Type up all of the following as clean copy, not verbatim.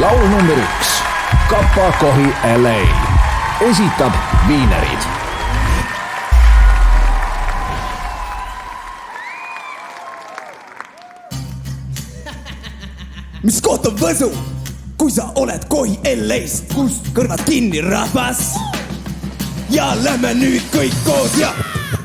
laul number 1 Kappa Kohi LA esitab Viinerid. Mis koht on Võsu, kui sa oled Kohi LA-st, kust kõrvad kinni rahvas? Ja lähme nüüd kõik koos ja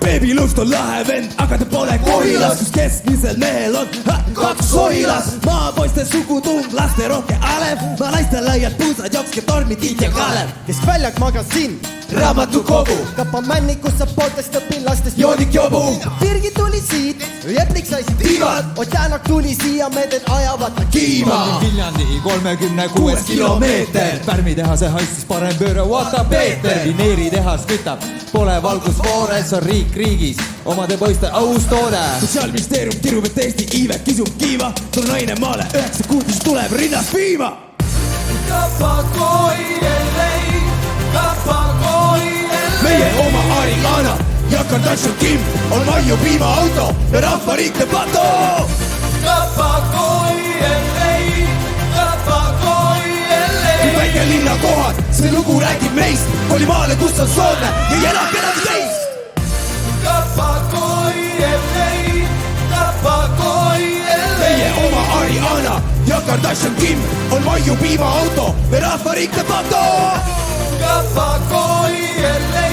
Baby Lust on lahe vend, aga ta pole Kohilas, kus keskmisel mehel on 2 sohilas. Maapoiste sugutung, laste rohke Alev, ma naiste laiad puusad, jokske tormi Tiit ja Kalev. Kes väljak magasin, raamatukogu, Kapa männikus saab pooltest õpilastest joodik jobu, Virgi tuli siit, Jeplik sai siit tiivad, Otjäänak tuli siia, meeded ajavad kiima. Viljandi 36 kilomeeter. Pärmitehase haistis parem pööre, vaata Peeter. Vineeritehas kütab, pole valgusfoores, on riik riigis, omade poiste aus toode. Sotsiaalministeerium tirub, et Eesti iive kisub kiiva, sul naine maale 9 kuud, mis tuleb rinnast viima. Kappa Kohi LA, Kappa Kohi LA. Meie oma Arigana ja Kardashian Kim on Maiu piimaauto ja rahvariik teeb pato. Kappa Kohi LA, Kappa Kohi LA. Kui väikelinna kohad, see lugu räägib meist, koli maale, kus on soodne ja elab kedagi teist. Kappa Kohi LA, Kappa Kohi LA. Meie oma Ariana ja Kardashian Kim on Maiu piimaauto ja rahvariik teeb pato. Kappa Kohi LA,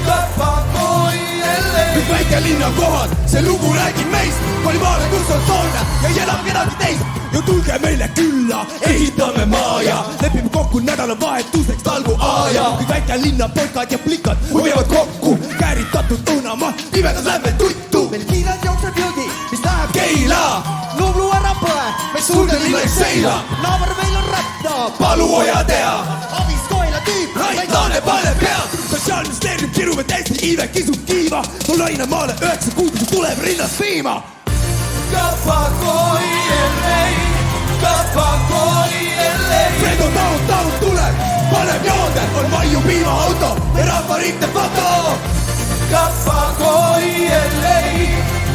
Kappa Kohi LA. Kui väikelinna kohad, see lugu räägib meist, koli maale, kus on soodne ja elab kedagi teist. Ja tulge meile külla, ehitame maja, lepime kokku nädalavahetuseks talgu aja. Kui väikelinna polkad ja plikad hoiavad kokku, kääritatud õunama, pimedas lähme tuttu. Meil kiirelt jookseb jõgi, mis läheb Keila, Nublu ära põe, me sulge linnaks seila, naaber meil on rätta, palu hoia tea. abis Koila tüüp, Raidlane paneb pead, Sotsiaalministeerium kirub, et Eesti iive kisub kiiva, sul naine maale 9 kuud, mis tuleb rinnast viima. Kappa Kohi LA, Kappa Kohi LA. Fredo taun tuleb, paneb joonde, on Maiu piimaauto ja rahvariik teeb pato. Kappa Kohi LA,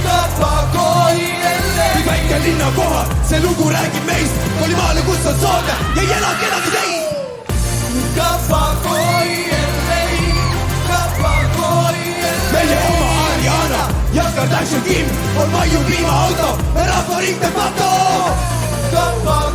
Kappa Kohi LA. Kui väikelinna kohad, see lugu räägib meist, koli maale, kus on soodne ja ei ela kedagi teist. Kappa Kohi LA, Kappa Kohi LA. Meie oma Ariana ja Kardashian Kim on Maiu piimaauto ja rahvariik teeb pato. Kappa